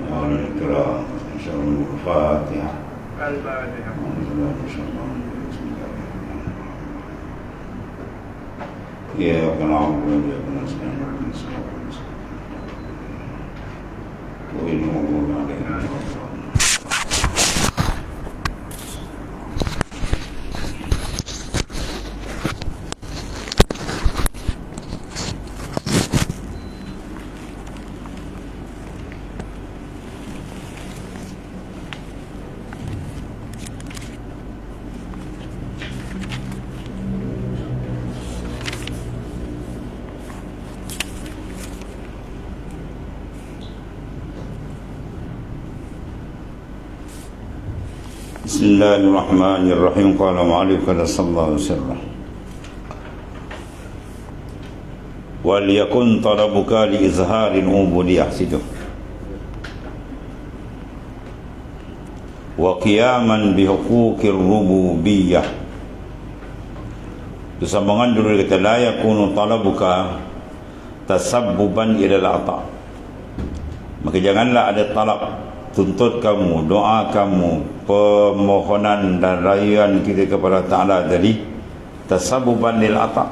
الكرام الفاتحة. الفاتحة. إياك نعبد وإياك نستعين غير المغضوب عليهم ولا الضالين. Bismillahirrahmanirrahim. Qala ma'alif qala sallallahu alaihi wasallam wal yakun talabuka li izharin ubudiyah situ wa qiyaman bi huquqir rububiyyah. Disambungan dulu kata la yakunu talabuka tasabbuban ila al-ata. Maka janganlah ada talab, tuntut kamu, doa kamu, permohonan dan rayuan kita kepada Ta'ala tadi tasabuban lil ata',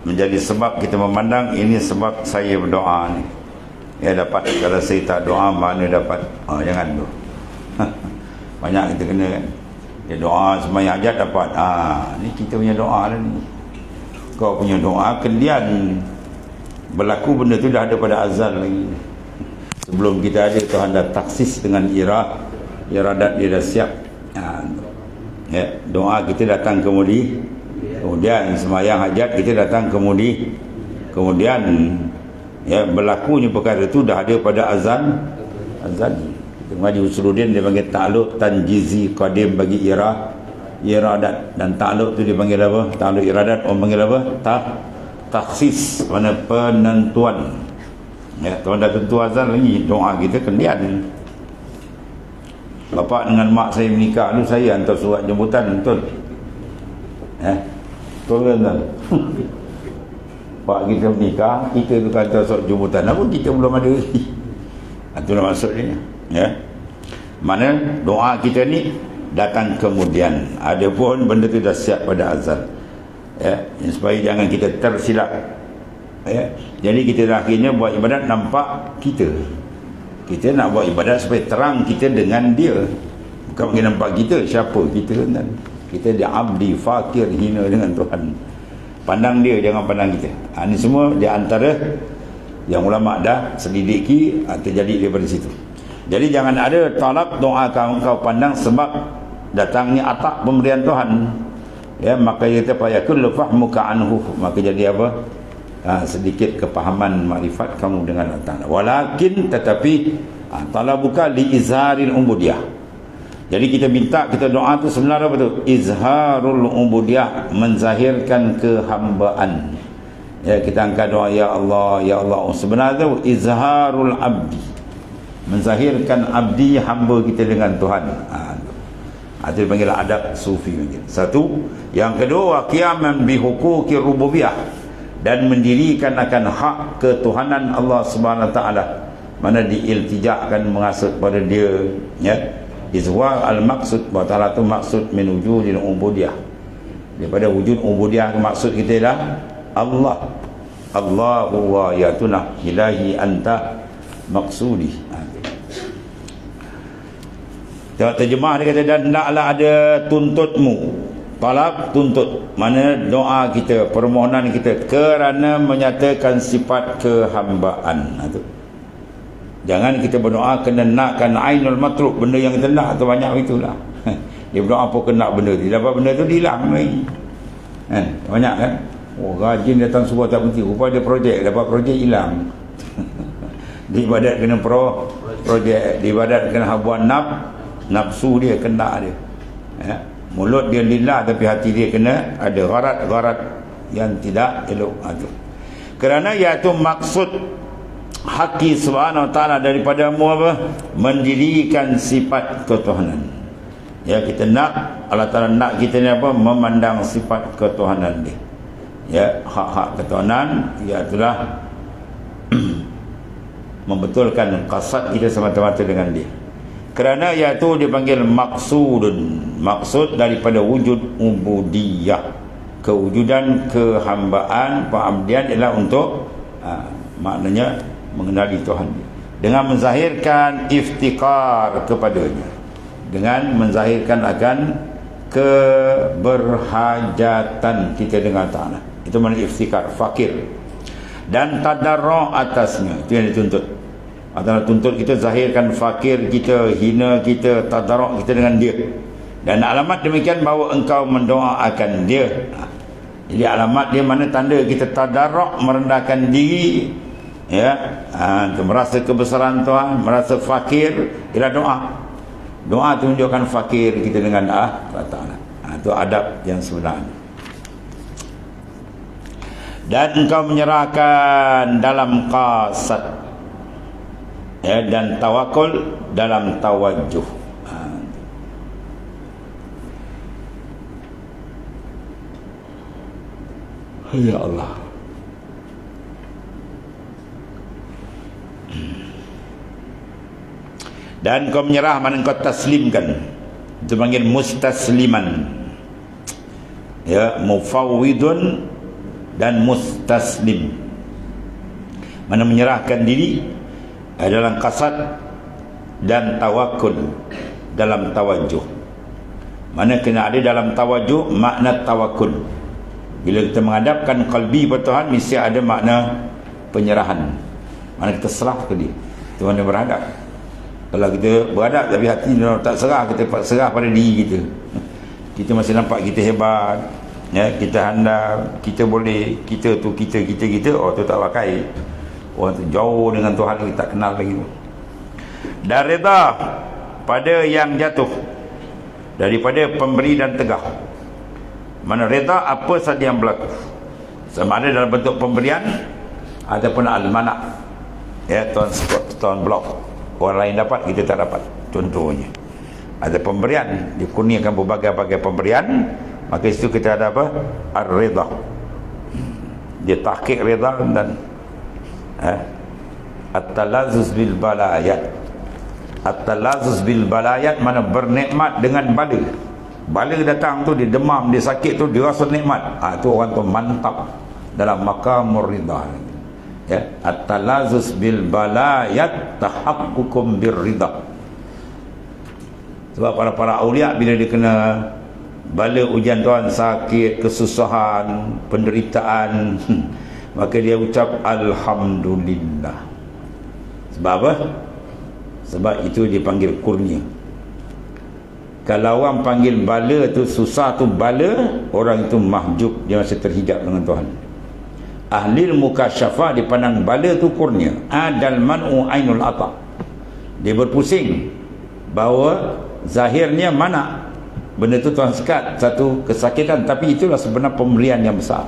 menjadi sebab kita memandang ini sebab saya berdoa ni ya dapat, kalau saya tak doa mana dapat. Jangan tu. Banyak kita kena kan, dia doa sembahyang hajat dapat. Ni kita punya doa lah ni. Kau punya doa kendian berlaku, benda tu dah ada pada azal lagi. Sebelum kita ada, Tuhan dah taksis dengan iradat dia dah siap. Ya, doa kita datang kemudian sembahyang hajat kita datang kemudian ya, berlakunya perkara itu dah ada pada azan. Kita mengaji Usuluddin, dia panggil ta'alluq tanjizi qadim bagi iradat, dan ta'alluq tu dia panggil apa? Ta'alluq iradat orang panggil apa? Taksis, mana penentuan. Ya, Tuhan dah tentu azan lagi, doa kita kendian. Bapak dengan mak saya menikah tu, saya hantar surat jemputan, betul? Betul kan? Pak kita menikah, kita tu hantar surat jemputan, apa kita belum ada lagi. Itulah maksudnya. Ya, mana doa kita ni datang kemudian, adapun benda tu dah siap pada azan. Ya, supaya jangan kita tersilap. Ya, jadi kita akhirnya buat ibadat nampak kita nak buat ibadat supaya terang kita dengan dia, bukan mungkin nampak kita siapa kita kan. Kita dia abdi fakir, hina dengan Tuhan. Pandang dia, jangan pandang kita. Ini semua di antara yang ulama dah selidiki, terjadi daripada situ. Jadi jangan ada talab doa kau pandang sebab datangnya atak pemberian Tuhan. Ya, maka kita fayakul fahmuka anhu, maka jadi apa? Sedikit kepahaman makrifat kamu dengan Allah Ta'ala. Walakin tetapi talabuka li izharil ubudiyah. Jadi kita minta, kita doa tu sebenarnya apa tu? Izharul ubudiyah, menzahirkan kehambaan. Ya, kita angkat doa ya Allah, ya Allah. Sebenarnya tu izharul abdi, menzahirkan abdi, hamba kita dengan Tuhan. Itu dipanggil adab sufi. Satu. Yang kedua, qiyaman bi huquqir rububiyyah, dan mendirikan akan hak ketuhanan Allah Subhanahu Wa Taala, mana diiltijakkan mengasut pada dia. Ya, izwar al maksud wa taala tu maksud min wujudil ubudiyah, daripada wujud ubudiyah, maksud kita lah Allah. Allahu wa yatuna ilahi anta maksudi. Terjemah dia kata, dan hendaklah ada tuntutmu, talab tuntut, mana doa kita, permohonan kita kerana menyatakan sifat kehambaan. Jangan kita berdoa kena nakkan ainul matlub, benda yang kita nak tu banyak itulah. Dia berdoa apa kena benda tu, dapat benda tu hilang lagi. Banyak kan? Rajin datang subuh tak berhenti, rupanya dia projek, dapat projek hilang. Diibadat kena projek, diibadat kena habuan nafsu dia kena dia. Mulut dia lillah tapi hati dia kena ada gharat-gharat yang tidak elok. Kerana iaitu maksud haki Subhanahu Wa Ta'ala daripadamu apa? Mendirikan sifat ketuhanan. Ya, kita nak Allah Ta'ala nak kita ni apa? Memandang sifat ketuhanan dia. Ya, hak-hak ketuhanan iaitulah membetulkan qasad kita semata-mata dengan dia. Kerana iaitu dipanggil maksudun, maksud daripada wujud ubudiyah, kewujudan kehambaan, pengabdian ialah untuk maknanya mengenali Tuhan dengan menzahirkan iftikar kepadanya, dengan menzahirkan akan keberhajatan kita dengan Ta'ala. Itu maknanya iftikar, fakir, dan tadarru' atasnya. Itu yang dituntut. Atau tuntut kita zahirkan fakir kita, hina kita, tadarru' kita dengan dia. Dan alamat demikian bahawa engkau mendoakan dia. Jadi alamat dia mana tanda kita tadarru', merendahkan diri, ya, merasa kebesaran Tuhan, merasa fakir, ialah doa. Doa itu menunjukkan fakir kita dengan Allah Ta'ala. Itu adab yang sebenarnya. Dan engkau menyerahkan dalam qasad, ya, dan tawakul dalam tawajjuh. Ya Allah. Dan kau menyerah, mana kau taslimkan. Itu panggil mustasliman. Ya, mufawwidun dan mustaslim. Mana menyerahkan diri dalam qasad dan tawakul dalam tawajuh. Mana kena ada dalam tawajuh makna tawakul. Bila kita menghadapkan qalbi pada Tuhan, mesti ada makna penyerahan. Mana kita serah ke dia. Itu mana berhadap. Kalau kita berhadap tapi hati tak serah, kita serah pada diri kita. Kita masih nampak kita hebat, ya, kita handal, kita boleh, kita tu kita, oh tu tak pakai. Orang tu jauh dengan Tuhan, kita tak kenal lagi. Dan reda pada yang jatuh daripada pemberi dan tegah. Mana reda apa saja yang berlaku, sama ada dalam bentuk pemberian ataupun al-mana', ya, tuan blok, orang lain dapat, kita tak dapat. Contohnya ada pemberian, dikurniakan berbagai-bagai pemberian, maka itu kita ada apa? Ar-rida. Dia tahqiq rida dan at-talazzuz bil balayat. At-talazzuz bil balayat mana bernikmat dengan bala. Bala datang tu, dia demam, dia sakit tu, dia rasa nikmat. Itu orang tu mantap dalam maqamur rida. Ya, at-talazzuz bil balayat tahaqqukum bir rida. Sebab para aulia bila dia kena bala ujian Tuhan, sakit, kesusahan, penderitaan, maka dia ucap alhamdulillah. Sebab apa? Sebab itu dipanggil kurnia. Kalau orang panggil bala tu susah tu bala, orang itu mahjub, dia masih terhijab dengan Tuhan. Ahli mukasyafah dipandang bala tu kurnia. Adal man'u ainul ata. Dia berpusing bahawa zahirnya mana benda tu Tuhan sekat satu kesakitan, tapi itulah sebenarnya pemberian yang besar.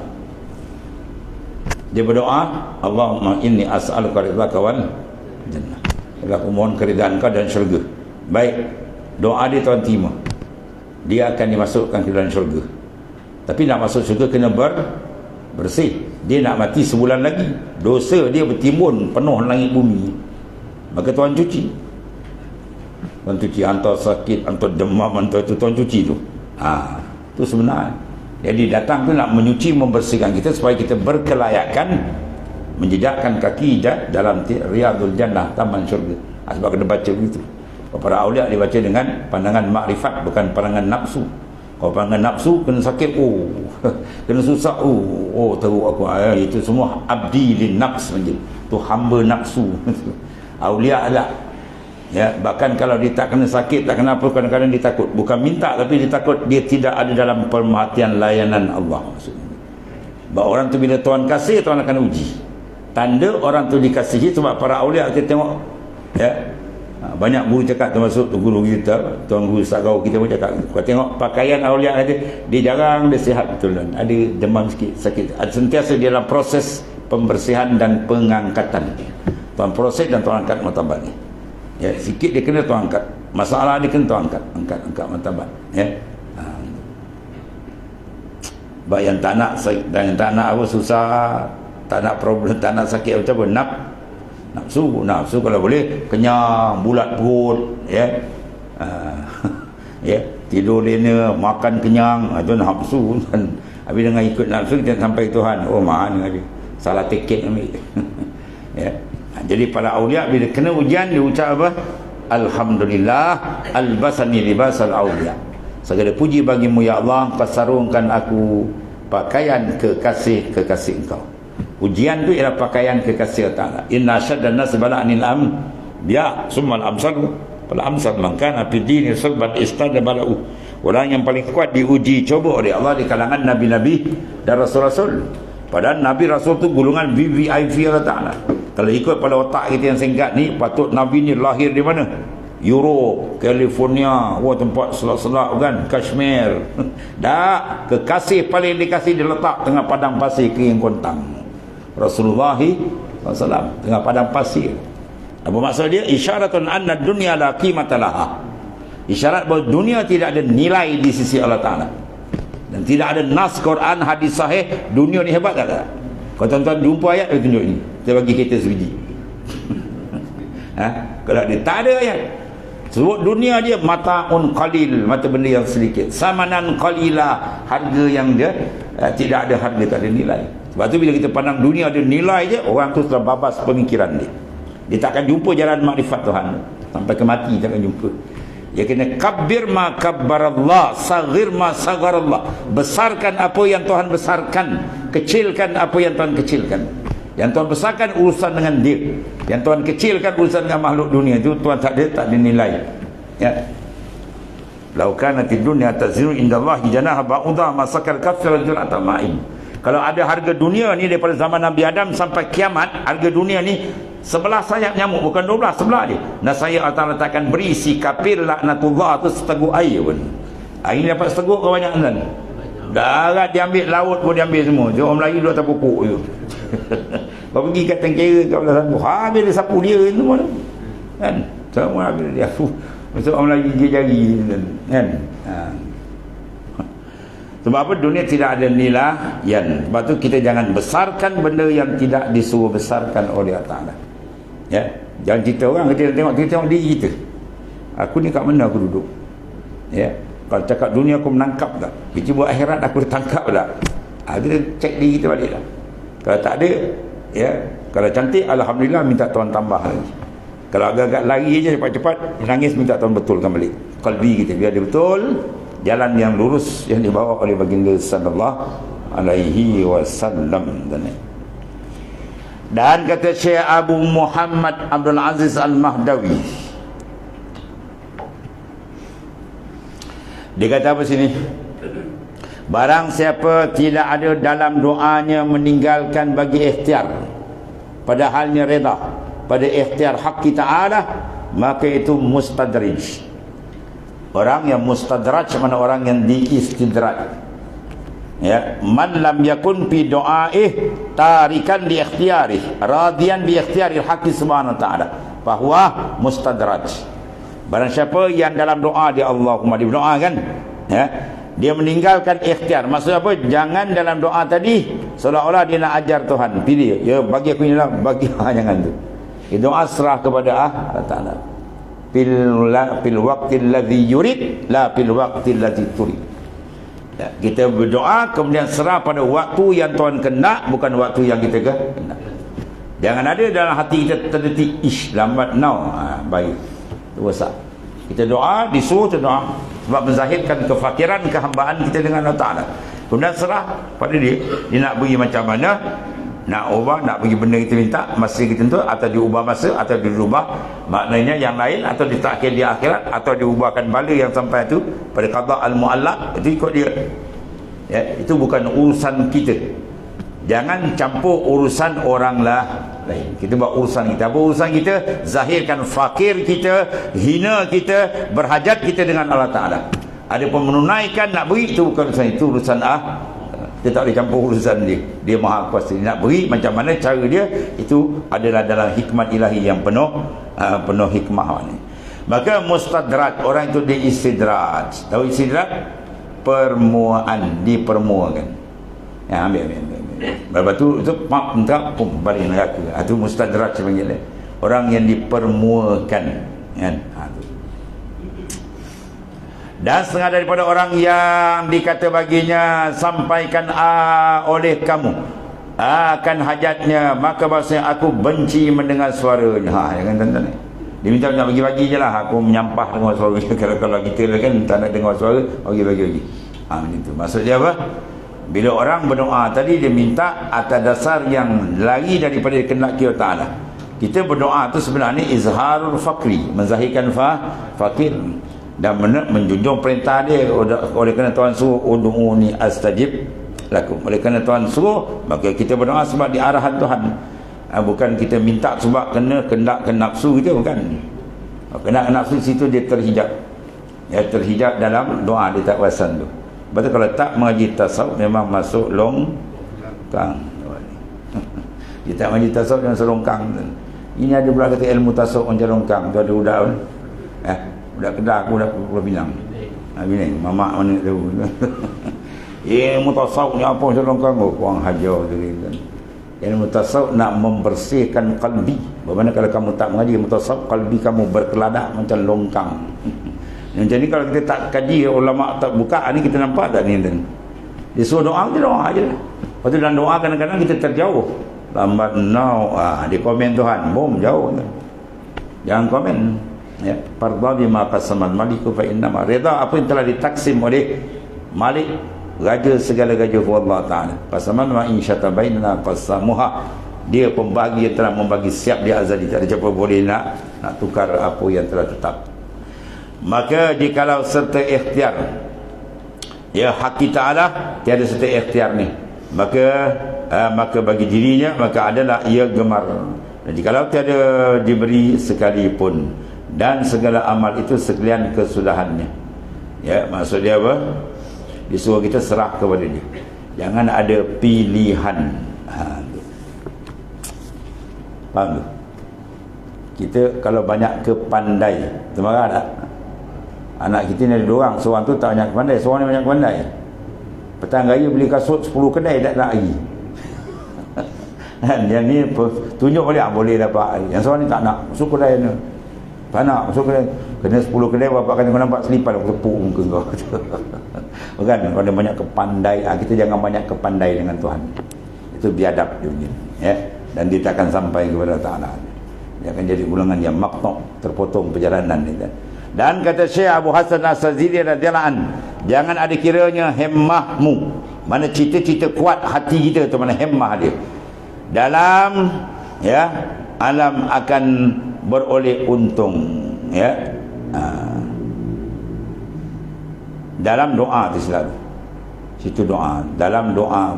Dia berdoa, Allahumma inni as'aluka ridhaka wal jannah. Aku mohon keridhaan Kau dan syurga. Baik, doa dia Tuhan terima, dia akan dimasukkan ke dalam syurga. Tapi nak masuk syurga kena bersih. Dia nak mati sebulan lagi, dosa dia bertimbun penuh langit bumi, maka Tuhan cuci. Tuhan cuci, hantar sakit, hantar demam, hantar itu Tuhan cuci tu. Itu sebenarnya. Jadi datang tu nak menyuci, membersihkan kita supaya kita berkelayakan menjejakkan kaki dalam Riyadul Jannah, taman syurga. Sebab kena baca begitu. Para awliya dibaca dengan pandangan makrifat, bukan pandangan nafsu. Kalau pandangan nafsu kena sakit, kena susah, teruk aku, itu semua abdi lin nafs, itu hamba nafsu. Awliya lah, ya, bahkan kalau dia tak kena sakit, tak kena apa, kadang-kadang dia takut, bukan minta tapi dia takut dia tidak ada dalam pemerhatian layanan Allah. Maksudnya bahawa orang tu bila Tuhan kasih, Tuhan akan uji. Tanda orang tu dikasihi sebab para awliya kita tengok, ya, banyak guru cakap, termasuk guru kita, tuan guru Sagau kita pun cakap, kau tengok pakaian awliya aja, dia jarang, dia sihat betul, ada demam sikit, sakit, sentiasa dia dalam proses pembersihan dan pengangkatan. Tuan proses dan Tuan angkat martabat ni, ya, sikit dia kena Tuan angkat, masalah dia kena Tuan angkat martabat, ya. Baik yang tak nak, dan yang tak nak apa susah, tak nak problem, tak nak sakit macam apa, Nafsu kalau boleh kenyang, bulat perut, ya. Ya, tidur lena, makan kenyang, itu nafsu kan. Habis dengan ikut nafsu kita sampai Tuhan. Oh, mana dia? Salah tiket ambil. Ya. Jadi para aulia bila kena ujian dia ucap apa? Alhamdulillah albasani libasal aulia. Segala puji bagimu ya Allah, kau sarungkan aku pakaian kekasih Engkau. Ujian tu ialah pakaian kekasih Allah Ta'ala. Inna syaddan nas bala'anil biya summal amsal fal amsal man kana fi dini sulban istada bala'u. Orang yang paling kuat diuji coba oleh Allah di kalangan nabi-nabi dan rasul-rasul. Padahal nabi rasul tu golongan VVIP Allah Ta'ala. Kalau ikut pada otak kita yang singkat ni, patut nabi ni lahir di mana? Europe, California, tempat selak-selak kan, Kashmir. Dah, kekasih paling dikasih diletak tengah padang pasir kering kontang. Rasulullah SAW tengah padang pasir. Apa maksud dia? Isyaratun anna dunya la qimata laha. Isyarat bahawa dunia tidak ada nilai di sisi Allah Ta'ala. Dan tidak ada nas Quran, hadis sahih, dunia ni hebat tak? Kalau tuan-tuan jumpa ayat, dia tunjuk ni. Dia bagi kita sebiji. Kalau dia tak ada ayat. Sebut dunia dia mata'un qalil, mata benda yang sedikit. Samanan qalila, harga yang dia tidak ada harga, tak ada nilai. Sebab tu bila kita pandang dunia ada nilai je, orang tu telah babas pemikiran dia. Dia takkan jumpa jalan makrifat Tuhan. Sampai ke mati takkan jumpa. Dia kena kabbir ma kabbarallah, saghir ma sagharallah. Besarkan apa yang Tuhan besarkan, kecilkan apa yang Tuhan kecilkan. Yang Tuhan besarkan urusan dengan dia, yang Tuhan kecilkan urusan dengan makhluk dunia itu Tuhan tak ada nilai. Ya. Lau kanatid dunya tazinu indallahi janaha ba'udha ma sakal kafir jur'ata ma'in. Kalau ada harga dunia ni daripada zaman Nabi Adam sampai kiamat, harga dunia ni 11 sayap nyamuk, bukan 12, sebelah dia. Dan saya Allah takkan beri si kafir laknatullah tu seteguk air pun. Air ni dapat seteguk ke banyak kan? Darat diambil, laut pun diambil semua. Jadi orang Melayu duduk atas pokok je. Kau pergi kat tengkera kat belah sana, habis dia sapu dia semua tu. Kan? Semua habis dia. Maksud orang Melayu gigit jari kan? Sebab apa? Dunia tidak ada nilai. Sebab tu kita jangan besarkan benda yang tidak disuruh besarkan oleh Allah Ta'ala. Ya? Jangan cerita orang, kita tengok diri kita. Aku ni kat mana aku duduk? Ya? Kalau cakap dunia aku menangkap tak? Kita buat akhirat aku ditangkap tak? Kita cek diri kita balik lah. Kalau tak ada, ya, kalau cantik alhamdulillah, minta Tuhan tambah lagi. Kalau agak-agak lari je cepat-cepat menangis, minta Tuhan betulkan balik qalbi kita biar dia betul jalan yang lurus yang dibawa oleh baginda sallallahu alaihi wasallam. Dan kata Syekh Abu Muhammad Abdul Aziz Al-Mahdawi, dia kata apa sini? Barang siapa tidak ada dalam doanya meninggalkan bagi ikhtiar pada halnya reda pada ikhtiar hak kita ta'ala, maka itu mustadraj. Orang yang mustadraj mana orang yang diistidraj. Ya, man lam yakun fi du'aih tarikan li ikhtiyarih radiyan bi ikhtiyaril haqq subhanahu wa ta'ala, bahwa mustadraj. Barang siapa yang dalam doa dia Allahumma, dia berdoa kan, ya, dia meninggalkan ikhtiar. Maksud apa? Jangan dalam doa tadi seolah-olah dia nak ajar Tuhan, pilih ya, bagi aku inilah, bagi jangan tu. Dia doa serah kepada Allah Ta'ala. Fil waqtil ladzi yurid la fil waqtil ladzi turid. Ya, kita berdoa kemudian serah pada waktu yang Tuhan kenak, bukan waktu yang kita kenak. Jangan ada dalam hati kita terdetik, ish lambat now. Baik, itu rosak. Kita doa, disuruh kita doa sebab menzahirkan kefakiran, kehambaan kita dengan Allah Ta'ala. Kemudian serah pada dia. Dia nak beri macam mana, nak ubah, nak bagi benda kita minta masa kita tentu, atau diubah masa, atau dirubah maknanya yang lain, atau ditakhir di akhirat, atau diubahkan bala yang sampai itu pada qada al-mu'allaq, itu ikut dia. Ya, itu bukan urusan kita. Jangan campur urusan orang lain. Kita buat urusan kita. Apa urusan kita? Zahirkan fakir kita, hina kita, berhajat kita dengan Allah Ta'ala. Ada pun menunaikan, nak beri, itu bukan urusan, itu urusan dia tak boleh campur urusan dia. Dia maha kuasa. Dia nak beri macam mana cara dia, itu adalah dalam hikmat ilahi yang penuh hikmah ni. Maka mustadrat, orang itu diistidraj. Tahu istidraj? Permuaan, dipermuakan. Ya, ambil. Lepas tu pum balik neraka. Itu mustadrat sebenarnya. orang yang dipermuakan, kan? Dan setengah daripada orang yang dikata baginya sampaikan oleh kamu akan hajatnya, maka bahasanya aku benci mendengar suaranya. Jangan tuan-tuan, dia minta nak bagi-bagi je lah, aku menyampah dengar suara. Kalau kita kan tak nak dengar suara, bagi-bagi. Macam tu. Maksud dia apa? Bila orang berdoa tadi, dia minta atas dasar yang lari daripada kehendak Allah Ta'ala. Kita berdoa tu sebenarnya izharul fakri, menzahirkan fakir, dan menjunjung perintah dia. Oleh kerana Tuhan suruh ud'uni astajib lakum, oleh kerana Tuhan suruh, maka kita berdoa sebab di arahan Tuhan. Bukan kita minta sebab kena kendak nafsu kita, bukan. Kendak nafsu situ dia terhijab, terhijab dalam doa, dia tak perasan tu. Betul, kalau tak mengaji tasawuf memang masuk longkang. Dia tak mengaji tasawuf dia masuk longkang. Ini ada pula kata ilmu tasawuf macam longkang. Tu ada budak pun, budak Kedah, aku dah Pulau Pinang. Pinang, mamak mana tahu. Ilmu tasawuf ni apa macam longkang? Kurang hajar tu kan. Ilmu tasawuf nak membersihkan kalbi. Bagaimana kalau kamu tak mengaji ilmu tasawuf, kalbi kamu berkeladak macam longkang. Macam ni kalau kita tak kaji, ulama tak buka ni, kita nampak tak ni? Dia suruh doa, kita doa je. Lepas tu dalam doa kadang-kadang kita terjauh. Lambat now, dia komen Tuhan, boom, jauh. Jangan komen. Ya, fardha bima qasamal maliku fa innama rida, apa yang telah ditaksim oleh Malik, raja segala raja Allah Ta'ala. Qasaman wa in syatabainana qasamuha, dia pembagi yang telah membagi, siap dia azali, tak ada siapa boleh nak tukar apa yang telah tetap. Maka jikalau serta ikhtiar, hak kita Allah, tiada serta ikhtiar ni, maka bagi dirinya, maka adalah ia gemar. Dan jikalau tiada diberi sekalipun, dan segala amal itu sekalian kesudahannya. Maksud dia apa? Disuruh kita serah kepada dia, jangan ada pilihan. Faham tak? Kita kalau banyak kepandai, termarah tak? Anak kita ni ada dua orang, seorang tu tak banyak pandai, seorang ni banyak pandai. Petang raya beli kasut 10 kedai tak lagi. Yang ni tunjuk boleh dapat. Yang seorang ni tak nak, masuk kedai ni. Tak nak, masuk kedai. Kena 10 kedai, bapak kata kau nampak selipan, aku tepuk muka kau. Bukan, kalau ada banyak kepandai, kita jangan banyak kepandai dengan Tuhan. Itu biadab dia begini. Dan dia tak akan sampai kepada Ta'ala. Dia akan jadi ulangan yang maktok, terpotong perjalanan dia. Dan kata Syekh Abu Hasan As-Sazili radhiyallahu an, jangan ada kiranya hemmahmu, mana cita-cita kuat hati kita tu, mana hemmah dia dalam alam akan beroleh untung, dalam doa tu selalu. Situ doa, dalam doa.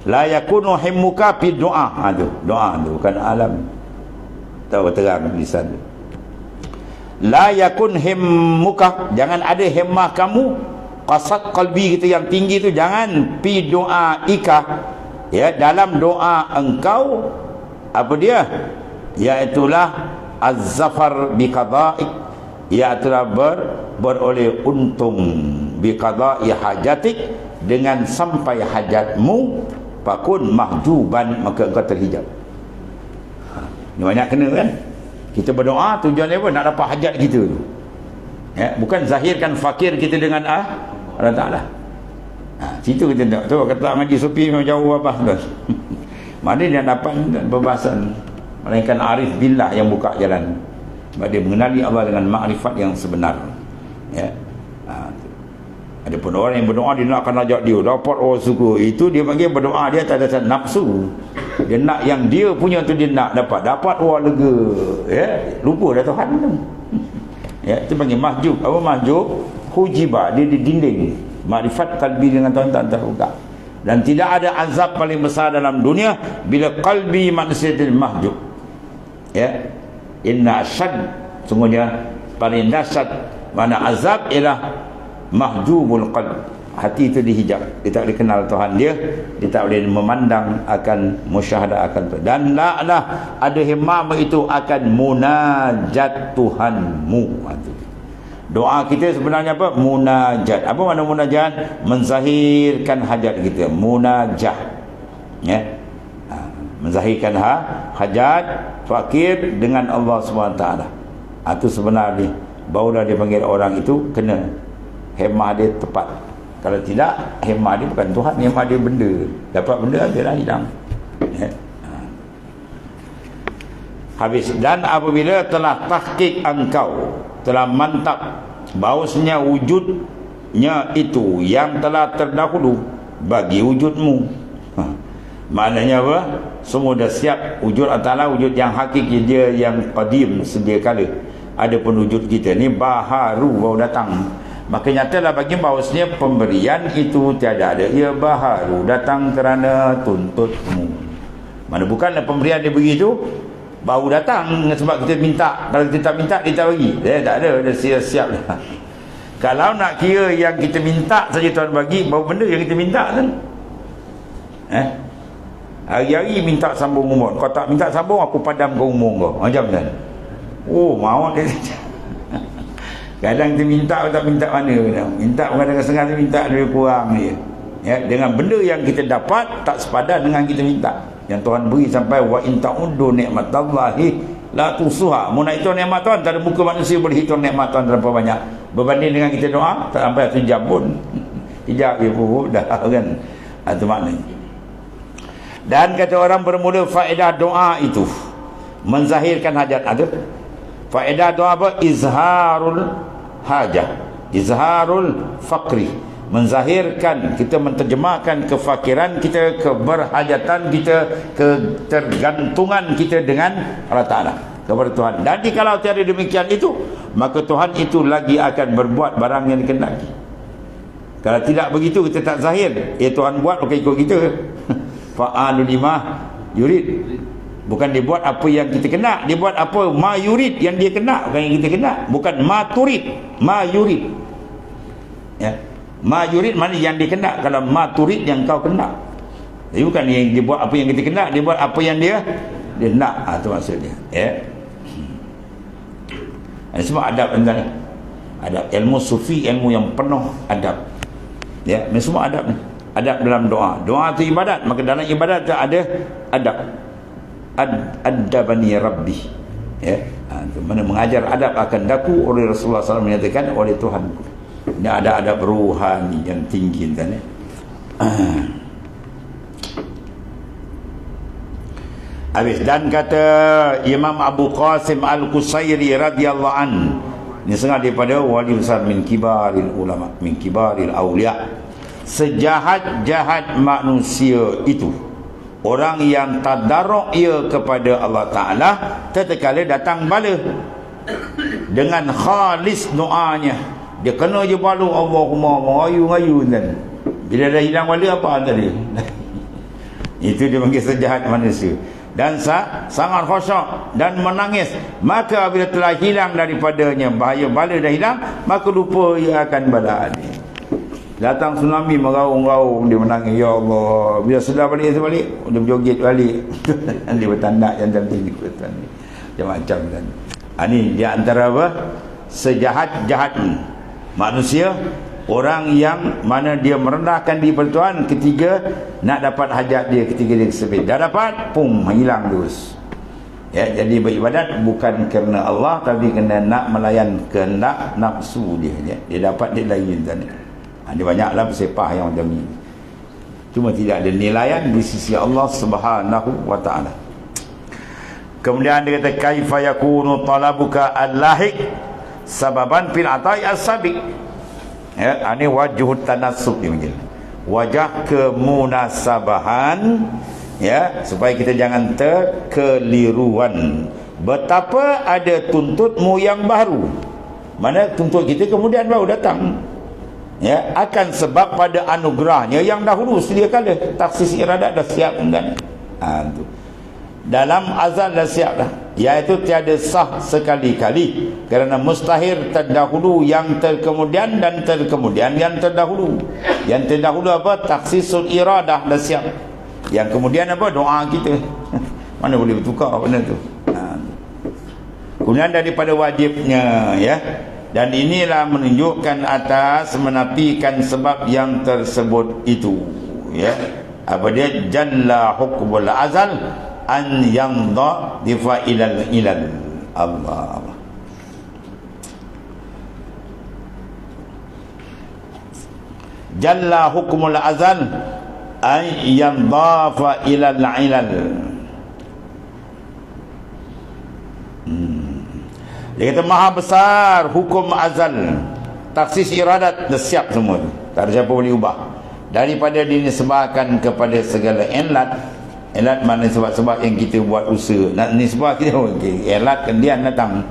La yakunu himmuka fi doa. Doa tu bukan alam. Tahu terang lisan. La yakun himmuka, jangan ada himmah kamu, qasad qalbi kita yang tinggi tu, jangan pi doa ika, dalam doa engkau, apa dia? Iaitulah az-zafar bi qada'i, iaitulah beroleh untung bi qada'i hajatik, dengan sampai hajatmu, fakun mahjuban, maka engkau terhijab. Ni banyak kena kan? Kita berdoa tujuannya apa? Nak dapat hajat kita tu. Bukan zahirkan fakir kita dengan Allah Ta'ala. Situ kita tak tahu, kata ngaji sufi memang jauh apa tu. Mana dia dapat perbahasan, melainkan arif billah yang buka jalan. Sebab dia mengenali Allah dengan makrifat yang sebenar. Ada pun orang yang berdoa, dia nak akan ajak dia dapat orang suka, itu dia panggil berdoa dia tak ada nafsu. Dia nak yang dia punya tu, dia nak dapat orang lega, lupa dah Tuhan tu. Itu panggil mahjub. Apa mahjub? Hujiba, dia di dinding. Makrifat kalbi dengan Tuhan tak terbuka. Dan tidak ada azab paling besar dalam dunia bila kalbi manusia itu mahjub. Inna asyad, sungguhnya paling dahsyat mana azab ialah mahjubul qalb, hati itu dihijab, dia tak boleh kenal Tuhan dia tak boleh memandang akan musyahadah akan Tuhan. Dan laklah ada himmah itu akan munajat Tuhanmu. Doa kita sebenarnya apa? Munajat. Apa makna munajat? Menzahirkan hajat kita, munajat. Menzahirkan hajat fakir dengan Allah SWT. Itu sebenarnya barulah dia panggil orang itu kena hemah dia tepat. Kalau tidak, hemah dia bukan Tuhan, hemah dia benda. Dapat benda dia dah hilang. Habis. Dan apabila telah tahqiq engkau, telah mantap bahawasanya wujudnya itu yang telah terdahulu bagi wujudmu. Maknanya apa? Semua dah siap. Wujud Allah, wujud yang hakiki, dia yang qadim sedia kala. Adapun wujud kita ni baharu, baru datang. Maka nyatalah bagi bahawasanya pemberian itu tiada ada, ia baharu, datang kerana tuntutmu. Mana bukanlah pemberian dia begitu baru datang sebab kita minta. Kalau kita tak minta, dia tak bagi. Tak ada, dah siap dah. Kalau nak kira yang kita minta saja Tuhan bagi, baru benda yang kita minta kan. Hari-hari minta sambung umur. Kau tak minta sambung, aku padam kau umur kau. Macam kan? Oh, mahu dia. Kadang kita minta, tak minta mana. Minta kadang-kadang sengaja minta lebih kurang dia. Ya, dengan benda yang kita dapat tak sepadan dengan kita minta. Yang Tuhan beri sampai wa in ta'uddu ni'matallahi la tusuha. Mun nak hitung nikmat Tuhan, tak ada muka manusia boleh hitung nikmat Tuhan berapa banyak. Berbanding dengan kita doa, tak sampai sejam pun. Hijab dia pun dah kan. Itu maknanya. Dan kata orang bermula faedah doa itu menzahirkan hajat. Ada faedah doa apa? Izharul hajah, izharul faqri, menzahirkan, kita menterjemahkan kefakiran kita, keberhajatan kita, ketergantungan kita dengan Allah Ta'ala, kepada Tuhan. Dan kalau tiada demikian itu, maka Tuhan itu lagi akan berbuat barang yang dikehendaki. Kalau tidak begitu, kita tak zahir, Tuhan buat bukan ikut kita. Fa'alu lima yurid. Bukan dia buat apa yang kita kena, dia buat apa ma yurid yang dia kena, bukan yang kita kena. Bukan ma turid, ma yurid. Ya. Ma yurid mana yang dia kena. Kalau ma turid yang kau kena. Jadi bukan yang dia buat apa yang kita kena, dia buat apa yang dia nak. Itu maksudnya. Ya. Ini semua adab antara. Adab ilmu sufi, ilmu yang penuh adab. Ya, ini semua adab ni. Adab dalam doa. Doa itu ibadat, maka dalam ibadat itu ada adab. Adabani Rabbi. Ya, itu mana mengajar adab akan daku oleh Rasulullah SAW, menyatakan oleh Tuhan. Ini ada adab ruhani yang tinggi kan. Habis. Dan kata Imam Abu Qasim Al-Qusairi radhiyallahu an, ini setengah daripada wali besar min kibaril ulama, min kibaril awliya. Sejahat-jahat manusia itu orang yang tadarruk ia kepada Allah Ta'ala, tatkala datang bala dengan khalis doanya, dia kena je balu Allahumma mengayu-ngayu kan. Bila dah hilang bala, apa tadi? Itu dia panggil sejahat manusia. Dan sangat khusyuk dan menangis. Maka bila telah hilang daripadanya bahaya bala dah hilang, maka lupa ia akan bala ini. Datang tsunami meraung-raung, dia menangis, ya Allah. Bila sedar balik, dia balik, dia berjoget balik. Dia bertandak yang macam ni, macam-macam kan. Ini dia antara apa? Sejahat-jahat manusia, orang yang mana dia merendahkan diri pada Tuhan ketika nak dapat hajat dia, ketika dia kesepit. Dah dapat, pum, hilang terus. Ya, jadi beribadat bukan kerana Allah, tapi kerana nak melayan kehendak nafsu dia. Dia dapat, dia layan tadi. Ada banyaklah bersepah yang macam ni. Cuma tidak ada nilaian di sisi Allah Subhanahu wa ta'ala. Kemudian dia kata kaifa yakunu talabuka al-lahiq sababan fil ata'i as-sabiq. Ya, ini wajhut tanassub dia panggil. Wajah kemunasabahan, ya, supaya kita jangan terkeliruan. Betapa ada tuntutmu yang baru. Mana tuntut kita kemudian baru datang. Ya, akan sebab pada anugerahnya yang dahulu sedia kala. Taksis iradat dah siap kan. Tu. Dalam azal dah siap dah. Iaitu tiada sah sekali-kali. Kerana mustahil terdahulu yang terkemudian dan terkemudian yang terdahulu. Yang terdahulu apa? Taksisul iradah dah siap. Yang kemudian apa? Doa kita. Mana boleh bertukar benda tu. Kemudian daripada wajibnya, ya. Dan inilah menunjukkan atas, menafikan sebab yang tersebut itu, ya. Apa dia? Jalla hukmul azal an yamda difa ilal ilal. Allah. Jalla hukmul azal an yamdafa ilal ilal. Dia kata maha besar hukum azal, taksis iradat dah siap semua, tak ada siapa boleh ubah. Daripada dinisbahkan kepada segala elat. Elat mana sebab-sebab yang kita buat usaha nak nisbah kita, okay. Elat kendian datang,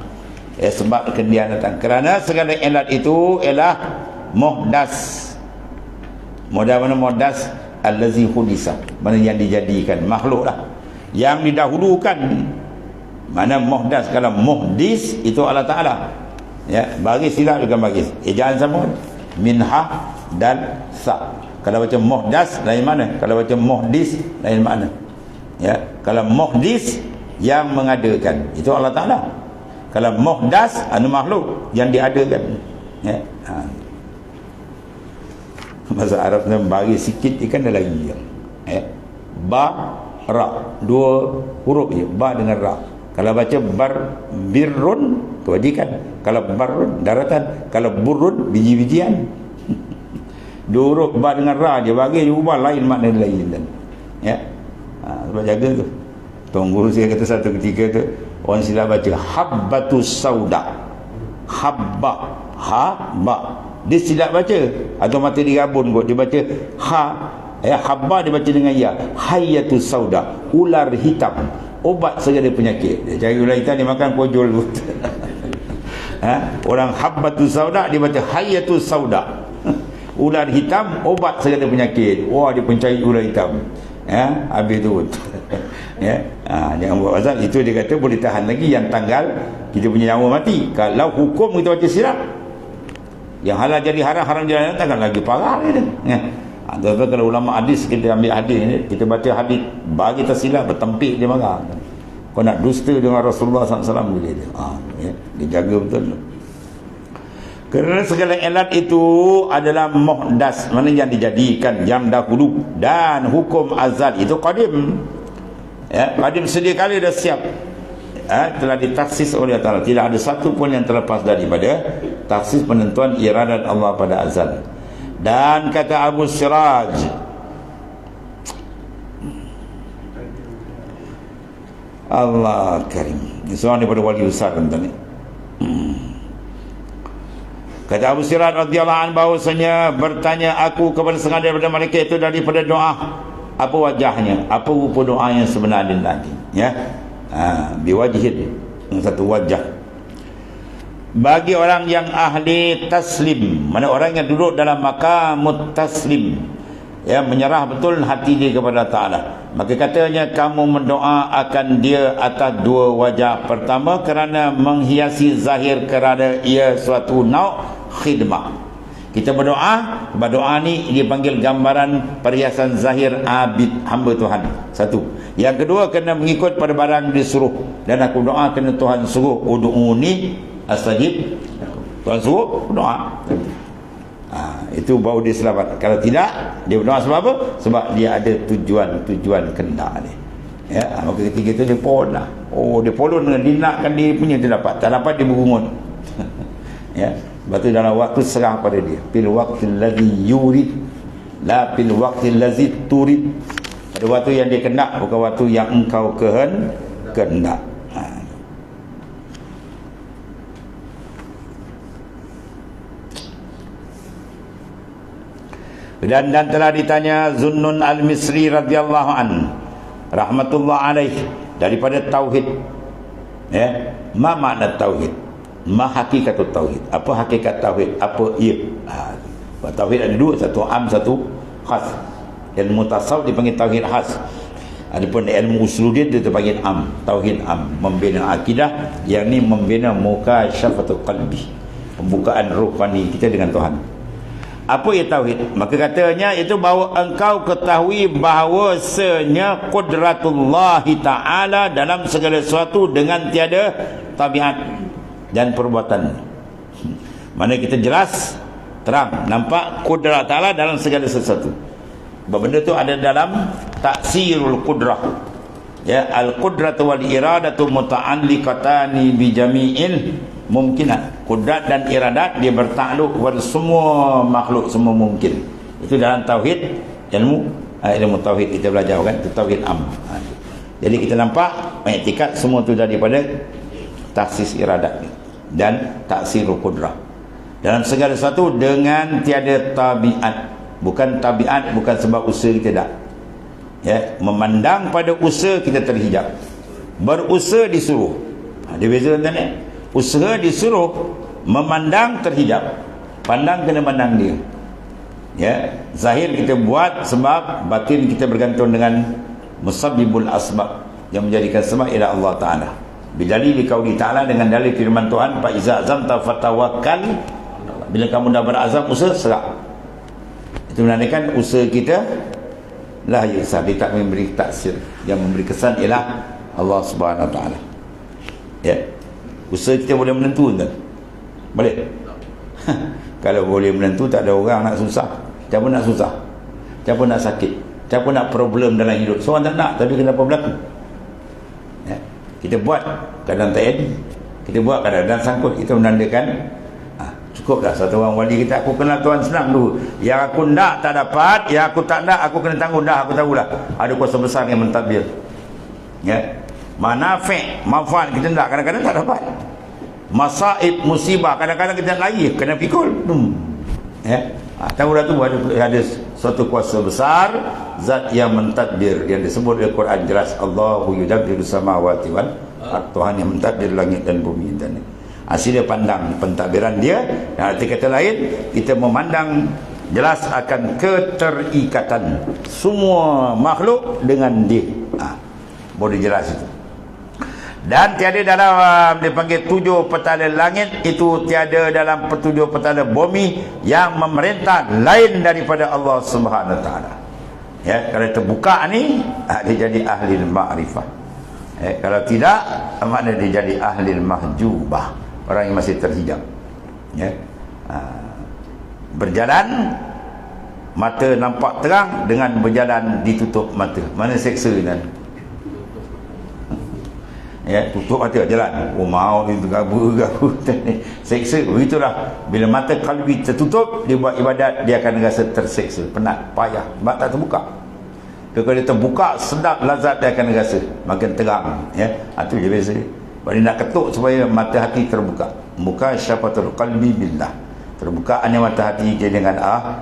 sebab kendian datang, kerana segala elat itu ialah muhdas. Mana muhdas? Allazi hudisa, mana yang dijadikan, makhluk lah yang didahulukan. Mana muhdas? Kalau muhdis itu Allah Ta'ala, ya, bagi silap bukan bagi ejaan sama, minha dan sa. Kalau baca muhdas lain mana, kalau baca muhdis lain mana, ya. Kalau muhdis yang mengadakan itu Allah Ta'ala, kalau muhdas anu makhluk yang diadakan, ya. Bahasa Arab ni bagi sikit ikan dah lagi, ya. Ba ra, dua huruf je, ba dengan ra. Kalau baca birrun kebajikan, kalau barrun daratan, kalau burrun biji-bijian. Dua huruf ba dengan ra dia bagi, dia ubah lain makna lain dan, ya. Sebab jaga tu. Tuan guru saya kata satu ketika tu orang silap baca habbatus sauda, habba, ha ba, dia silap baca atau mata digabun kot, dia baca ha, habba dia baca dengan ya, hayatus sauda, ular hitam, obat segala penyakit. Dia cari ular hitam dia makan pojol. Orang habbatus sauda dia baca hayatus sauda, ular hitam obat segala penyakit. Wah, dia pencari ular hitam, habis tu. Ya, jangan buat pasal itu. Dia kata boleh tahan lagi yang tanggal kita punya nyawa mati. Kalau hukum kita baca silap, yang halal jadi haram, haram jadi halal, takkan lagi parah dia. Tapi kalau ulama hadis, kita ambil hadis ni, kita baca hadis bagi tersilap bertempik dia marah. Kau nak dusta dengan Rasulullah SAW boleh dia. Ya, dia jaga betul. Kerana segala elat itu adalah muhdas, mana yang dijadikan yang dahulu, dan hukum azal itu qadim. Ya, qadim sedia kali dah siap. Telah ditaksis oleh Allah Ta'ala. Tidak ada satu pun yang terlepas daripada taksis penentuan iradat Allah pada azal. Dan kata Abu Siraj, Allah Karim, ini seorang daripada wali besar kan ni. Kata Abu Siraj radhiyallahu anhu bahawasanya bertanya aku kepada setengah daripada mereka itu daripada doa, apa wajahnya, apa rupa doa yang sebenarnya lagi, ya. Biwajhid, dengan satu wajah. Bagi orang yang ahli taslim, mana orang yang duduk dalam maqamut taslim, ya, menyerah betul hati dia kepada Ta'ala, maka katanya kamu mendoakan dia atas dua wajah. Pertama, kerana menghiasi zahir, kerana ia suatu nau' khidmah. Kita berdoa, doa ni dia panggil gambaran perhiasan zahir abid, hamba Tuhan. Satu. Yang kedua, kena mengikut pada barang disuruh, dan aku doa kena Tuhan suruh, ud'uni astajib, Tuhan suruh doa. Itu baru dia selamat. Kalau tidak, dia berdoa sebab apa? Sebab dia ada tujuan kendak ni, ya. Maka ketika itu dia pon lah. Dia polon dengan dia nakkan dia punya, dia dapat. Tak dapat dia berungut. Ya. Sebab tu dalam waktu serah pada dia, fil waqtil ladzi yurid, la fil waqtil ladzi turid. Pada waktu yang dia kendak, bukan waktu yang engkau kehendak. Dan telah ditanya Zunnun al-Misri radhiyallahu an, rahmatullah alaih, daripada tauhid, ya, ma makna tauhid, ma hakikat tauhid, apa hakikat tauhid, apa ia. Tauhid ada dua, satu am, satu khas. Ilmu tasawuf dipanggil tauhid khas, adapun ilmu usuluddin dia dipanggil am, tauhid am, membina akidah, yang ni membina mukasyafatul qalbi, pembukaan rohani kita dengan Tuhan. Apa ia tauhid? Maka katanya itu bahawa engkau ketahui bahawasanya qudratullah ta'ala dalam segala sesuatu dengan tiada tabiat dan perbuatan. Mana kita jelas terang nampak kudrat ta'ala dalam segala sesuatu. Benda tu ada dalam taksirul qudrah, Ya, al-qudratu wal iradatu muta'alliqatani bi jami'il mungkinat. Kudrat dan iradat dia bertakluk kepada semua makhluk, semua mungkin. Itu dalam tauhid, ilmu tauhid kita belajar kan, itu tauhid am. Jadi kita nampak mengiktikad semua itu daripada taksis iradat dan taksirul qudrah. Dalam segala sesuatu dengan tiada tabiat. Bukan tabiat, bukan sebab usaha kita tak. Ya, memandang pada usaha kita terhijab. Berusaha disuruh. Dia beza tuan ni. Usaha disuruh, memandang terhijab. Pandang kena pandang dia. Ya, zahir kita buat sebab batin kita bergantung dengan musabbibul asbab, yang menjadikan sebab ialah Allah Taala. Bidalil qauli Taala, dengan dalil firman Tuhan, fa iza azamta fatawakkal. Bila kamu dah berazam, usaha serah. Itu menandakan usaha kita lah yusah, dia tak memberi taksir. Yang memberi kesan ialah Allah Subhanahu Wa Taala. Ya, usaha kita boleh menentu tak? Boleh. Kalau boleh menentu, tak ada orang nak susah. Siapa nak susah? Siapa nak sakit? Siapa nak problem dalam hidup? Seorang tak nak, tapi kenapa berlaku? Ya, kita buat kadang tak jadi, kita buat kadang sangkut. Kita menandakan cukup dah satu orang wali kita, aku kenal Tuhan senang dulu. Yang aku nak tak dapat, yang aku tak nak aku kena tanggung. Dah aku tahulah ada kuasa besar yang mentadbir. Ya, manafik, manfaat kita tak, kadang-kadang tak dapat. Masaib, musibah, kadang-kadang kita lari kena pikul. Ya, tahu dah tu ada suatu kuasa besar, zat yang mentadbir, yang disebut dalam Quran jelas, Allahu yudabbiru samawati wal ardh, Tuhan yang mentadbir langit dan bumi. Dan hasil dia pandang pentadbiran dia. Dan arti kata lain, kita memandang jelas akan keterikatan semua makhluk dengan dia. Boleh jelas itu. Dan tiada dalam dipanggil 7 petala langit, itu tiada dalam 7 petala bumi yang memerintah lain daripada Allah Subhanahu Wa Taala. Ya, kalau terbuka ni, dia jadi ahli ma'rifah. Ya, kalau tidak, makna dia jadi ahli mahjubah, orang yang masih terhijab. Ya, berjalan mata nampak terang, dengan berjalan ditutup mata. Mana seksa kan? Ya, tutup mata jalan. Oh, mau itu gabu seksa. Begitulah, bila mata kalbi tertutup, dia buat ibadat, dia akan rasa terseksa, penat, payah, sebab tak terbuka. Kalau dia terbuka, sedap, lazat, dia akan rasa makin terang. Ya, itu je biasa. Dia nak ketuk supaya mata hati terbuka. Buka syafatul qalbi billah, terbukaannya mata hati dia dengan Allah.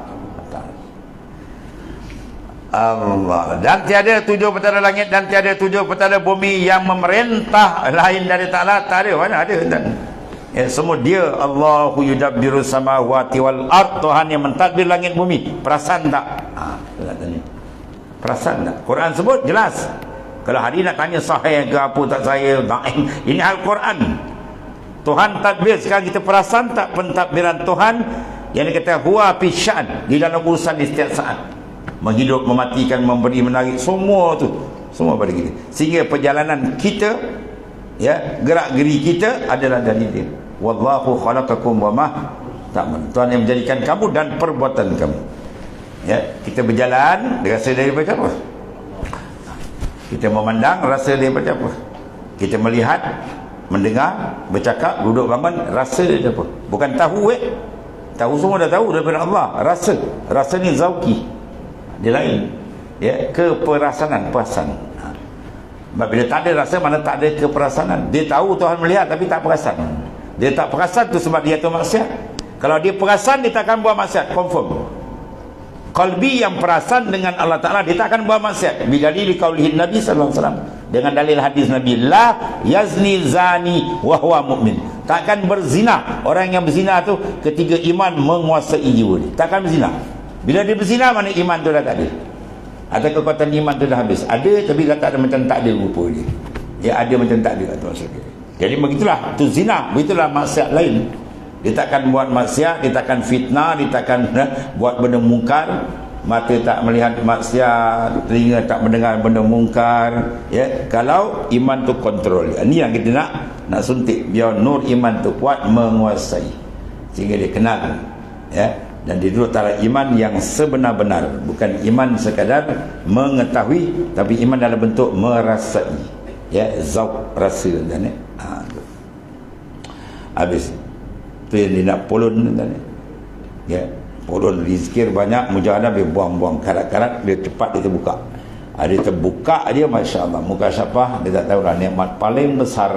Dan tiada 7 petala langit dan tiada 7 petala bumi yang memerintah lain dari Ta'ala. Tak ada, mana ada. Dan ya, semua dia, Allahu yudabbiru samawati wal ardh, Tuhan yang mentadbir langit bumi. Perasan tak? Perasan tak? Quran sebut jelas. Kalau hari nak tanya sahih ke apa tak saya, ini Al-Quran. Tuhan tadbir. Sekarang kita perasan tak pentadbiran Tuhan yang dikata huwa fi sya'n, di dalam urusan di setiap saat, menghidup, mematikan, memberi, menarik, semua tu, semua pada kita. Sehingga perjalanan kita, ya, gerak geri kita adalah dari dia. Wallahu khalaqakum wa ma ta'malun. Tuhan yang menjadikan kamu dan perbuatan kamu. Ya, kita berjalan, rasa daripada apa? Kita memandang, rasa daripada apa? Kita melihat, mendengar, bercakap, duduk bangun, rasa daripada apa? Bukan tahu. Tahu semua dah tahu daripada Allah. Rasa ni zauki, dia lain. Ya, keperasanan, perasan. Bila tak ada rasa, mana tak ada keperasanan. Dia tahu Tuhan melihat tapi tak perasan. Dia tak perasan tu sebab dia tu maksiat. Kalau dia perasan, dia tak akan buat maksiat, confirm. Qalbi yang perasan dengan Allah Ta'ala, dia tak akan buat maksiat. Bidalil qaulihin Nabi sallallahu alaihi wasallam, dengan dalil hadis Nabi, la yazni zani wa huwa mu'min. Takkan berzina orang yang berzina tu ketika iman menguasai jiwa dia. Takkan berzina. Bila dia berzina, mana iman tu dah tak ada, atau kekuatan iman tu dah habis. Ada tapi dah tak ada, macam tak ada rupa dia. Ya, ada macam tak ada. Jadi begitulah tu zina, begitulah maksiat lain. Dia takkan buat maksiat, dia takkan fitnah, dia takkan buat benda mungkar. Mata tak melihat maksiat, telinga tak mendengar benda mungkar. Ya, kalau iman tu kontrol. Ini yang kita nak suntik, biar nur iman tu kuat, menguasai, sehingga dia kenal. Ya, Dan dia duduk antara iman yang sebenar-benar, bukan iman sekadar mengetahui, tapi iman dalam bentuk merasai, ya, zauq, rasa dan habis tu yang dia nak polon dan ya, polon rizkir banyak, mujahadah dia buang-buang karat-karat, dia cepat dia terbuka. Dia terbuka dia, masya-Allah, muka syafah, dia tak tahu lah nikmat paling besar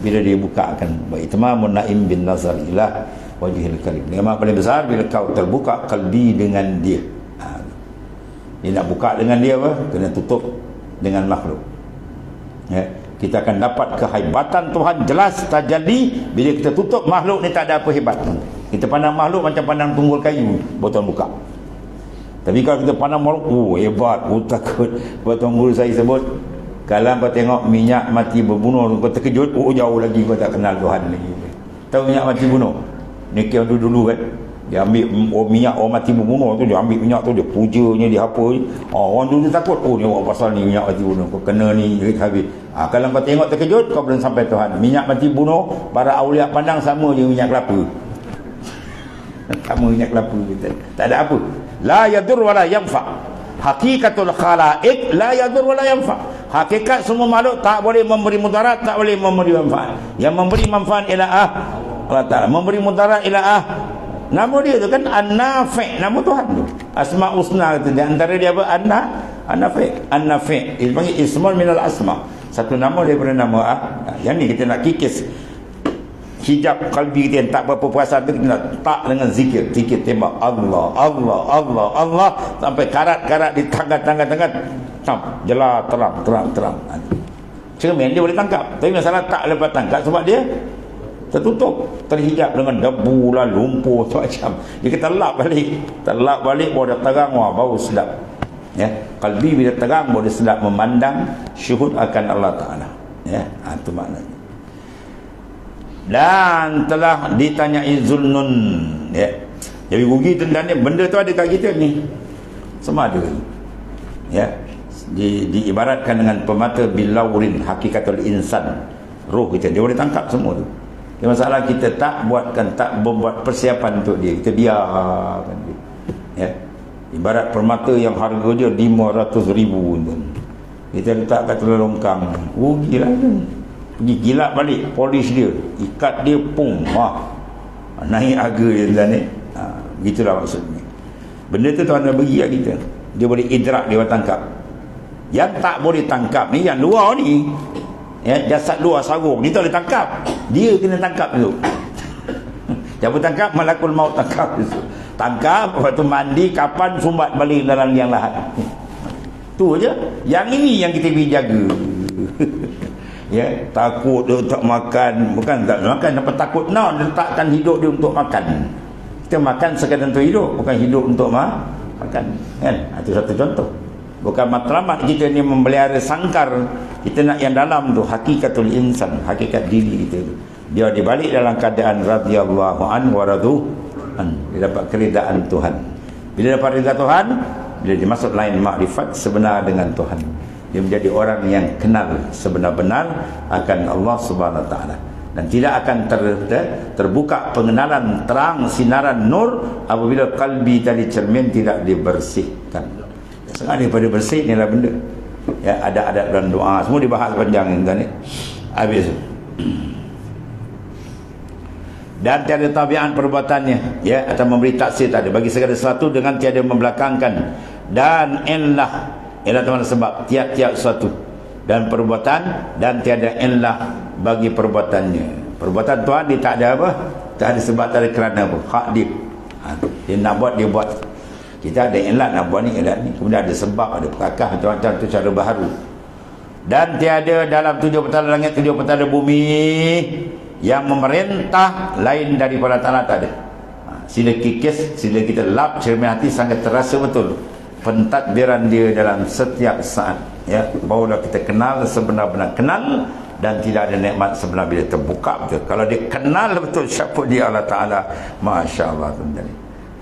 bila dia buka akan itmamun naim bin nazar ilah wajhil karim. Nikmat paling besar bila kau terbuka kalbi dengan dia. Dia nak buka dengan dia apa? Kena tutup dengan makhluk. Ya, kita akan dapat kehebatan Tuhan jelas tajalli bila kita tutup makhluk ni, tak ada apa hebat. Kita pandang makhluk macam pandang tunggul kayu, botol buka. Tapi kalau kita pandang makhluk, hebat, takut. Tuan guru saya sebut, kalau kau tengok minyak mati berbunuh, kau terkejut, jauh lagi kau tak kenal Tuhan lagi. Tahu minyak mati bunuh? Ni yang dulu kan, dia ambil minyak orang mati berbunuh tu, dia ambil minyak tu, dia pujanya, dia apa, orang dulu takut, ni awak pasal ni minyak mati bunuh, kau kena ni habis. Kalau kau tengok terkejut, kau belum sampai Tuhan. Minyak mati bunuh, para awliya pandang sama je minyak kelapa. Sama minyak kelapa kita, tak ada apa. La yadur wa la yanfa. Hakikatul khalaiq la yadur wa la yanfa. Hakikat semua makhluk tak boleh memberi mudarat, tak boleh memberi manfaat. Yang memberi manfaat ialah Allah Ta'ala, memberi mudarat ialah nama dia tu kan An-Nafi', nama Tuhan tu. Asma' Husna tu, di antara dia apa? An-Nafi'. An-Nafi' dipanggil ismun minal asma', satu nama daripada nama yang ni kita nak kikis hijab kalbi kita yang tak berapa perasaan tu, kita nak tak dengan zikir tembak Allah Allah Allah Allah sampai karat-karat di tangga-tangga jelas terang. Cermin dia boleh tangkap, tapi masalah tak lepas tangkap sebab dia tertutup, terhijab dengan debu lah, lumpur macam. Dia kata terlap balik baru dia terang, bau sedap. Ya, kalbi bila terang baru dia sedap memandang syuhud akan Allah Ta'ala. Ya, itu maknanya. Dan telah ditanyai Zulnun, ya. Jadi rugi tentang ni, benda tu ada kat kita ni. Semua ada. Ya. Diibaratkan dengan pemata bilaurin hakikatul insan. Roh kita dia boleh tangkap semua tu. Masalah kita tak membuat persiapan untuk dia. Kita biarkan dia. Ya. Ibarat permata yang harga dia 500,000 tu. Kita letak kat tulang longkang. Rugilah tu. Pergi gilap balik, polish dia, ikat dia, naik harga dia dan ni. Begitulah maksudnya. Benda tu Tuhan dah bagi kat kita. Dia boleh idrak, dia boleh tangkap. Yang tak boleh tangkap ni, yang luar ni, ya, jasad luar sarung, dia tak boleh tangkap. Dia kena tangkap tu. Yang boleh tangkap, malakul maut tangkap tu. Tangkap, waktu mandi, kapan sumbat balik dalam yang lahat. Tu aja. Yang ini yang kita pergi jaga. Ya, takut dia tak makan, bukan tak makan, apa takut letakkan hidup dia untuk makan. Kita makan sekadar untuk hidup, bukan hidup untuk makan, kan? Itu satu contoh. Bukan matlamat kita ni memelihara sangkar, kita nak yang dalam tu hakikatul insan, hakikat diri kita tu. Dia dibalik dalam keadaan radhiyallahu anhu wa radu an, dia dapat keridaan Tuhan. Bila dapat ridha Tuhan, bila dia masuk lain makrifat sebenar dengan Tuhan, dia menjadi orang yang kenal sebenar-benar akan Allah Subhanahu Wa Taala, dan tidak akan terbuka pengenalan terang sinaran nur apabila kalbi tadi cermin tidak dibersihkan. Setengah daripada bersih ni lah benda. Ya, ada adat dan doa semua dibahas panjang ni. Habis. Dan tiada tabiat perbuatannya, ya, atau memberi taksir tadi bagi segala sesuatu dengan tiada membelakangkan, dan ialah teman sebab tiap-tiap sesuatu dan perbuatan, dan tiada illah bagi perbuatannya. Perbuatan Tuhan dia tak ada apa, tak ada sebab, tak ada kerana apa, hak dia. Dia nak buat, dia buat. Kita ada illah nak buat ni, illah ni, kemudian ada sebab, ada perkakah macam-macam, tu cara baharu. Dan tiada dalam 7 petala langit, 7 petala bumi yang memerintah lain daripada Ta'ala, tak ada. Sila kikis, sila kita lap cermin hati, sangat terasa betul pentadbiran dia dalam setiap saat, ya, barulah kita kenal sebenar-benar kenal, dan tidak ada nikmat sebenar bila terbuka betul. Kalau dia kenal betul siapa dia Allah Ta'ala, Masya Allah,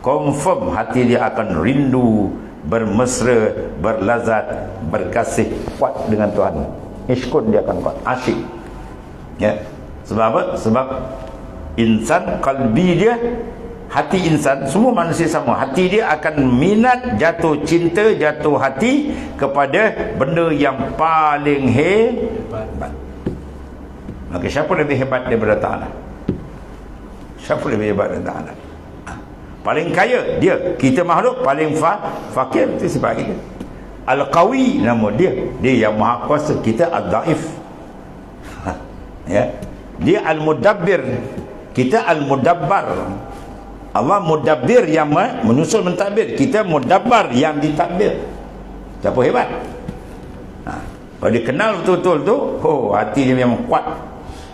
confirm hati dia akan rindu, bermesra, berlazat, berkasih, kuat dengan Tuhan. Ishkun dia akan kuat, asyik, ya. Sebab apa? Sebab insan kalbi dia hati insan, semua manusia sama. Hati dia akan minat, jatuh cinta, jatuh hati kepada benda yang paling hebat. Maka siapa lebih hebat daripada Ta'ala? Siapa lebih hebat daripada Ta'ala? Paling kaya dia. Kita makhluk paling fakir, itu sebab kita. Al-Qawi nama dia. Dia yang maha kuasa. Kita Al-Daif. Ya. Dia Al-Mudabbir, kita Al-Mudabbar. Allah Mudabbir yang menyusul mentadbir, kita Mudabbar yang ditadbir. Siapa hebat? Kalau dia kenal betul-betul tu, hati dia memang kuat,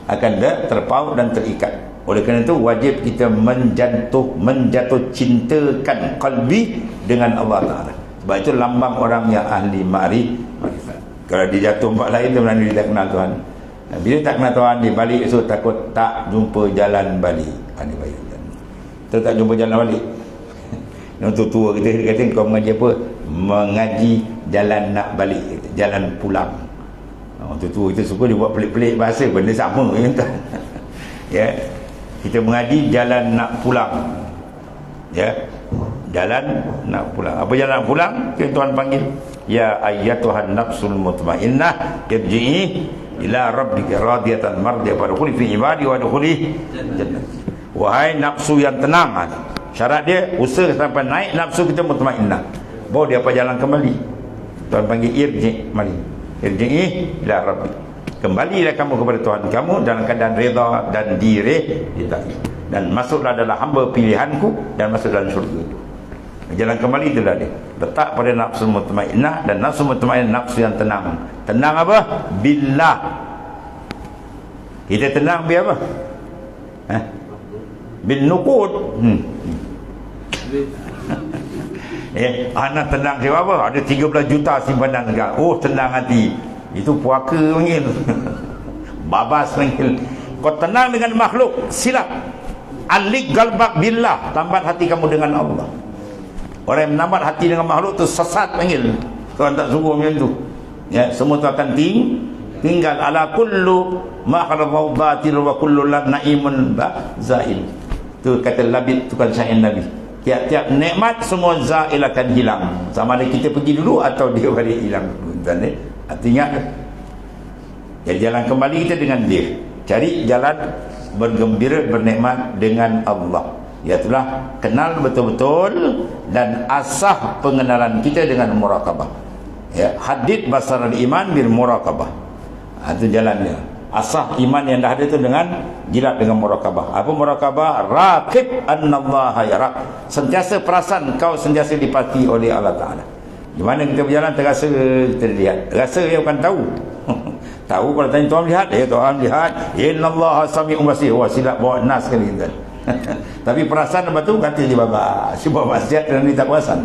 akan terpaut dan terikat. Oleh kerana itu wajib kita menjatuh cintakan qalbi dengan Allah Ta'ala. Sebab itu lambang orang yang ahli ma'rifat. Kalau dia jatuh tempat lain tu berani dia tak kenal Tuhan. Bila tak kenal Tuhan, dia balik esok takut tak jumpa jalan balik. Dia balik. Kita tak jumpa jalan balik. Untuk tua kita kata, kau mengaji apa? Mengaji jalan nak balik, jalan pulang. Untuk tua kita suka dia buat pelik-pelik bahasa, benda sama. Ya, kita mengaji jalan nak pulang. Ya, jalan nak pulang. Apa jalan nak pulang? Tuhan panggil, ya ayyatuhan nafsul mutmainnah irji'i ila rabbika radiyatan mardiyah fadkhuli fi ibadi wa dkhuli jannah. Wahai nafsu yang tenang. Syarat dia usaha sampai naik nafsu kita mutmainnah, baru dia apa jalan kembali. Tuhan panggil irji'i ila rabbika, kembalilah kamu kepada Tuhan kamu dalam keadaan redha dan diridai, dan masuklah dalam hamba pilihanku dan masuk dalam syurga. Jalan kembali itulah dia. Letak pada nafsu mutmainnah, dan nafsu mutmainnah nafsu yang tenang. Tenang apa? Billah. Kita tenang biar apa? Bin nuqud. Anak tenang siapa apa? Ada 13 juta simpanan sekarang. Oh, tenang hati. Itu puaka panggil. Babas panggil. Kau tenang dengan makhluk, silap. Alik galbak billah, tambat hati kamu dengan Allah. Orang yang menambat hati dengan makhluk tu sesat panggil. Tuhan tak suruh macam tu. Ya, semua tu akan tinggal. Ala kullu ma khalaqahu batil wa kullu naimun zail. Tu kata Labid, tukang syair Nabi. Tiap-tiap nikmat semua zail akan hilang. Sama ada kita pergi dulu atau dia balik hilang. Artinya jalan kembali kita dengan dia. Cari jalan bergembira, bernikmat dengan Allah. Iaitulah kenal betul-betul dan asah pengenalan kita dengan muraqabah. Ya, hadid basar iman bil muraqabah. Itu jalannya. Asah iman yang dah ada itu dengan jilat dengan muraqabah. Apa muraqabah? Raqib annallaha yarak. Sentiasa perasan kau sentiasa dipati oleh Allah Ta'ala. Di mana kita berjalan terasa kita lihat. Rasa dia bukan tahu. Tahu kalau tanya Tuhan lihat, Tuhan lihat. Innallaha sami'un basir. Wah, silap bawa nas sekali kan. Tapi perasaan apa tu? Kata dia babak. Sebab maksiat dan dia tak perasan.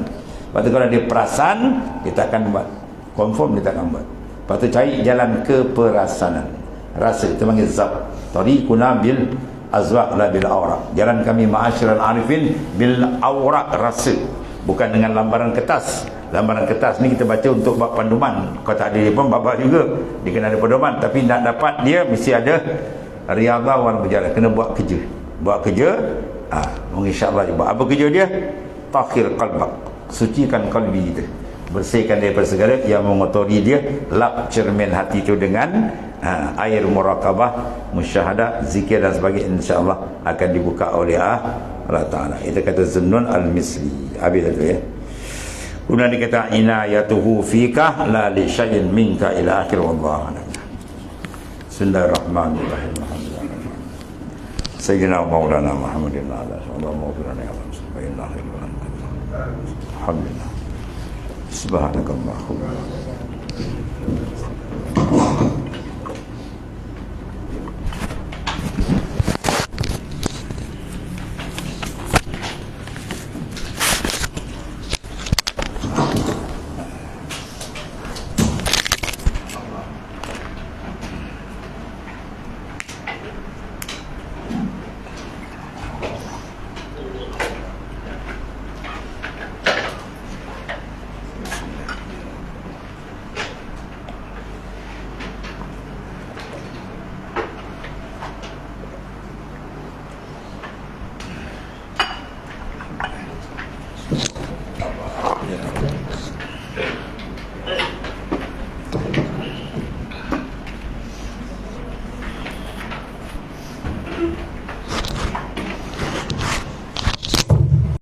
Lepas tu kalau dia perasan, kita akan buat. Confirm kita akan buat. Lepas tu cari jalan keperasanan. Rasa, itu panggil zab. Tariquna bil azwaq la bil awraq. Jalan kami ma'asyiral arifin bil awraq, rasa. Bukan dengan lambaran kertas. Lambaran kertas ni kita baca untuk buat panduman. Kalau tak ada dia pun babak juga. Dia kena ada panduman. Tapi nak dapat dia mesti ada riyadhah wal berjalan. Kena buat kerja. Buat kerja, insyaAllah dia buat. Apa kerja dia? Takhir qalbak, sucikan qalbi kita, bersihkan daripada segala yang mengotori dia. Lap cermin hati itu dengan air muraqabah, musyahadah, zikir dan sebagainya. InsyaAllah akan dibuka oleh Allah Ta'ala. Itu kata Zunnun al-Misri. Habis itu ya. Kemudian dikata inayatuhu fika la li syai'in minka ila akhir wallahu a'lam. Bismillahirrahmanirrahim. Sayyidina Maulana Muhammadin ala sallallahu alaihi wasallam. Alhamdulillah. Subhanakallahumma